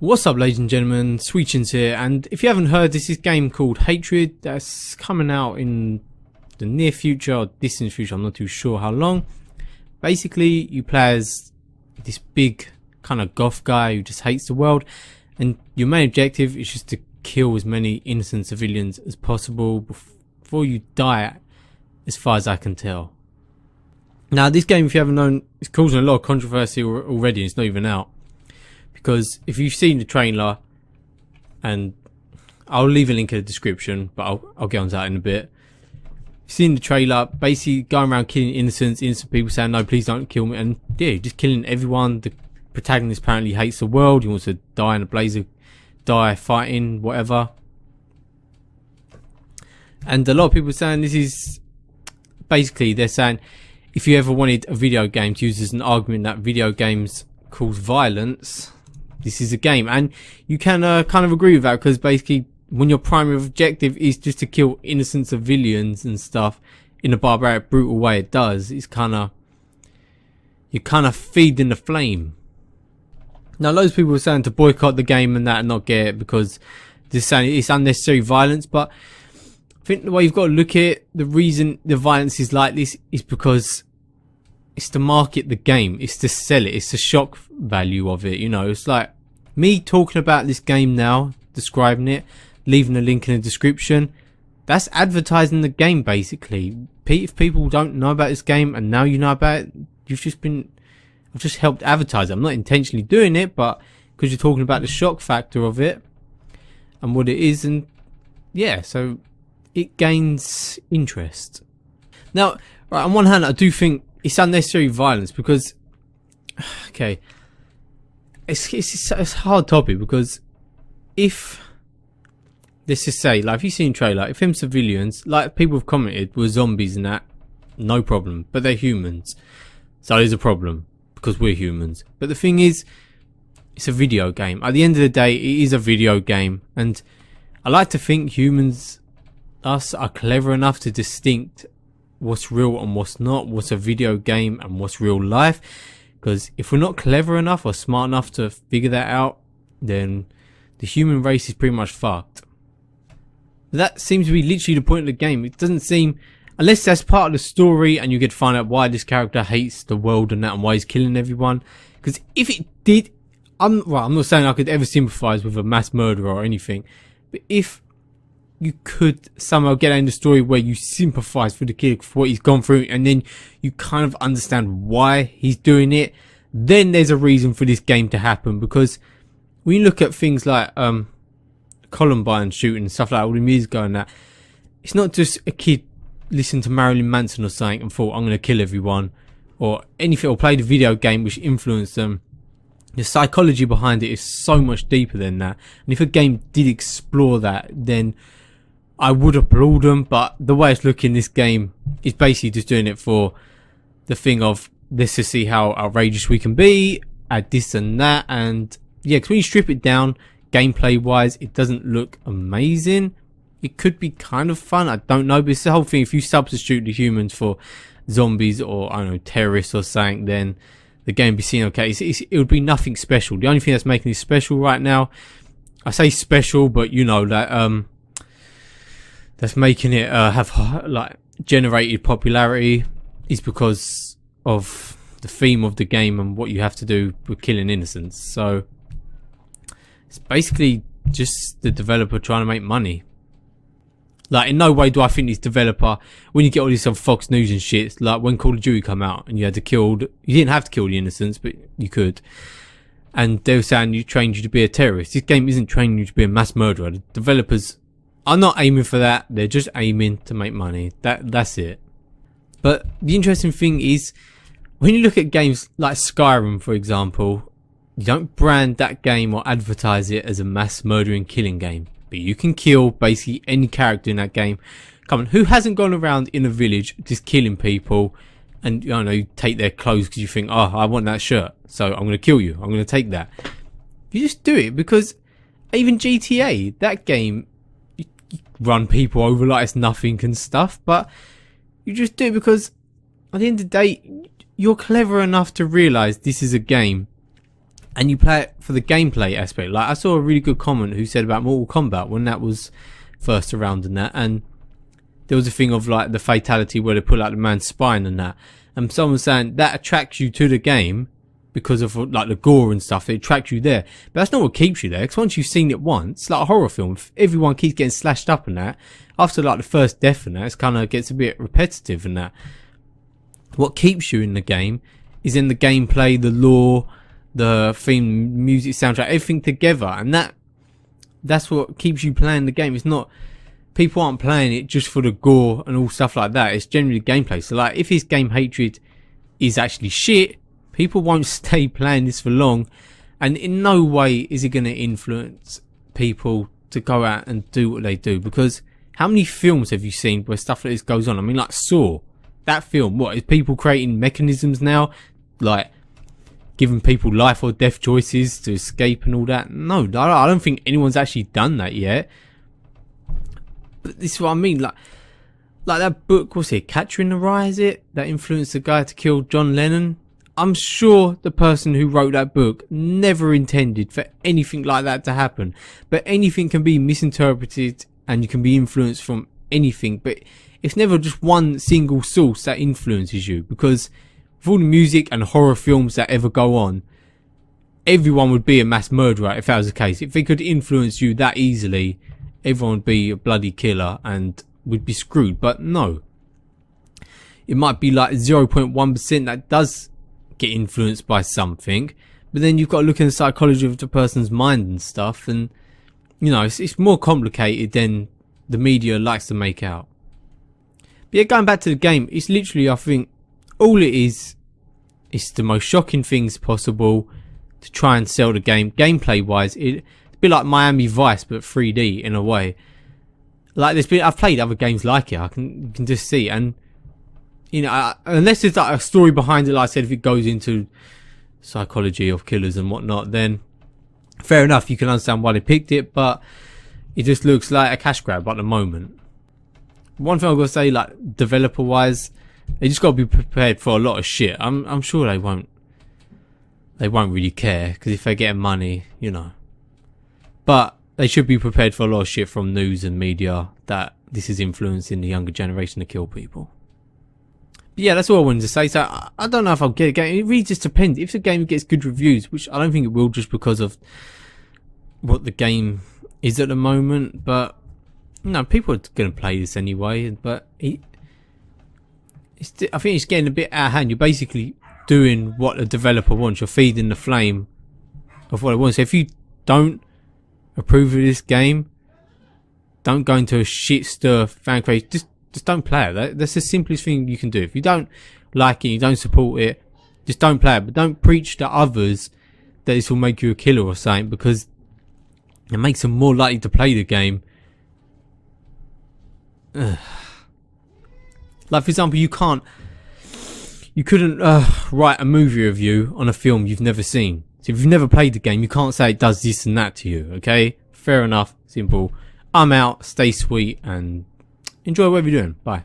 What's up, ladies and gentlemen, Sweetchins here, and if you haven't heard, this is a game called Hatred that's coming out in the near future or distant future, I'm not too sure how long. Basically, you play as this big kind of goth guy who just hates the world, and your main objective is just to kill as many innocent civilians as possible before you die, as far as I can tell. Now, this game, if you haven't known, it's causing a lot of controversy already, it's not even out. Because if you've seen the trailer, and I'll leave a link in the description, but I'll get on to that in a bit. You've seen the trailer, basically going around killing innocent people saying, no, please don't kill me. And yeah, just killing everyone. The protagonist apparently hates the world. He wants to die in a blaze, die fighting, whatever. And a lot of people are saying this is, basically they're saying, if you ever wanted a video game to use as an argument that video games cause violence, this is a game. And you can kind of agree with that, because basically when your primary objective is just to kill innocent civilians and stuff in a barbaric, brutal way, it does, it's kind of, you're kind of feeding the flame. Now loads of people are saying to boycott the game and that and not get it because they're saying it's unnecessary violence, but I think the way you've got to look at it, the reason the violence is like this is because it's to market the game, it's to sell it, it's the shock value of it, you know. It's like me talking about this game now, describing it, leaving a link in the description, that's advertising the game basically. If people don't know about this game and now you know about it, I've just helped advertise it. I'm not intentionally doing it, but because you're talking about the shock factor of it and what it is, and yeah, so it gains interest. Now, right, on one hand, I do think it's unnecessary violence because, okay, it's a hard topic, because if, let's just say, like, if you've seen a trailer, if them civilians, like people have commented, were zombies and that, no problem, but they're humans, so there's a problem because we're humans. But the thing is, it's a video game. At the end of the day, it is a video game, and I like to think humans, us, are clever enough to distinct what's real and what's not, what's a video game and what's real life. Because if we're not clever enough or smart enough to figure that out, then the human race is pretty much fucked. That seems to be literally the point of the game. It doesn't seem, unless that's part of the story and you get to find out why this character hates the world and that, and why he's killing everyone. Because if it did, I'm not saying I could ever sympathise with a mass murderer or anything, but if you could somehow get in the story where you sympathise for the kid, for what he's gone through, and then you kind of understand why he's doing it, then there's a reason for this game to happen. Because when you look at things like Columbine shooting and stuff like that, all the music going that, it's not just a kid listening to Marilyn Manson or something and thought, I'm going to kill everyone, or anything, or played a video game which influenced them. The psychology behind it is so much deeper than that, and if a game did explore that, then I would applaud them. But the way it's looking, this game is basically just doing it for the thing of, let's just see how outrageous we can be, add this and that. And yeah, because when you strip it down, gameplay wise, it doesn't look amazing. It could be kind of fun, I don't know, but it's the whole thing. If you substitute the humans for zombies or, I don't know, terrorists or something, then the game be seen okay. It would be nothing special. The only thing that's making this special right now, I say special, but you know that that's making it have like generated popularity, is because of the theme of the game and what you have to do with killing innocents. So it's basically just the developer trying to make money. Like, in no way do I think this developer, when you get all this on Fox News and shit, like when Call of Duty come out and you had to kill, you didn't have to kill the innocents, but you could, and they were saying you trained you to be a terrorist. This game isn't training you to be a mass murderer. The developers are not aiming for that, they're just aiming to make money. That's it. But the interesting thing is, when you look at games like Skyrim, for example, you don't brand that game or advertise it as a mass murdering killing game, but you can kill basically any character in that game. Come on, who hasn't gone around in a village just killing people, and you know, you take their clothes because you think, oh, I want that shirt, so I'm going to kill you, I'm going to take that. You just do it because even GTA, that game, you run people over like it's nothing and stuff, but you just do it because at the end of the day, you're clever enough to realise this is a game, and you play it for the gameplay aspect. Like I saw a really good comment who said about Mortal Kombat when that was first around and that, and there was a thing of like the fatality where they pull out the man's spine and that, and someone was saying that attracts you to the game because of like the gore and stuff. It attracts you there, but that's not what keeps you there, because once you've seen it once, like a horror film, if everyone keeps getting slashed up and that, after like the first death and that, it kind of gets a bit repetitive and that. What keeps you in the game is in the gameplay, the lore, the theme, music, soundtrack, everything together, and that's what keeps you playing the game. It's not, people aren't playing it just for the gore and all stuff like that. It's generally gameplay. So like if his game hatred is actually shit, people won't stay playing this for long, and in no way is it going to influence people to go out and do what they do. Because how many films have you seen where stuff like this goes on? I mean, like Saw, that film, what is people creating mechanisms now, like giving people life or death choices to escape and all that? No, I don't think anyone's actually done that yet. But this is what I mean, like that book, what's it, Catcher in the Rye, is it, that influenced the guy to kill John Lennon? I'm sure the person who wrote that book never intended for anything like that to happen, but anything can be misinterpreted and you can be influenced from anything. But it's never just one single source that influences you, because with all the music and horror films that ever go on, everyone would be a mass murderer if that was the case. If they could influence you that easily, everyone would be a bloody killer and would be screwed. But no, it might be like 0.1% that does get influenced by something, but then you've got to look in the psychology of the person's mind and stuff, and you know, it's more complicated than the media likes to make out. But yeah, going back to the game, it's literally, I think, all it is the most shocking things possible to try and sell the game. Gameplay wise, it's a bit like Miami Vice but 3D in a way. Like I've played other games like it, you can just see, and you know, unless there's like a story behind it, like I said, if it goes into psychology of killers and whatnot, then fair enough, you can understand why they picked it, but it just looks like a cash grab at the moment. One thing I've got to say, like developer wise, they just got to be prepared for a lot of shit. I'm sure they won't really care, because if they're getting money, you know, but they should be prepared for a lot of shit from news and media that this is influencing the younger generation to kill people. Yeah, that's all I wanted to say. So I don't know if I'll get a game. It really just depends. If the game gets good reviews, which I don't think it will, just because of what the game is at the moment, but no, people are going to play this anyway. But I think it's getting a bit out of hand. You're basically doing what the developer wants. You're feeding the flame of what it wants. So if you don't approve of this game, don't go into a shit stir fan craze. Just don't play it. That's the simplest thing you can do. If you don't like it, you don't support it, just don't play it. But don't preach to others that this will make you a killer or something, because it makes them more likely to play the game. Like for example, you couldn't write a movie review on a film you've never seen. So if you've never played the game, you can't say it does this and that to you. Okay, fair enough, simple. I'm out. Stay sweet and enjoy whatever you're doing. Bye.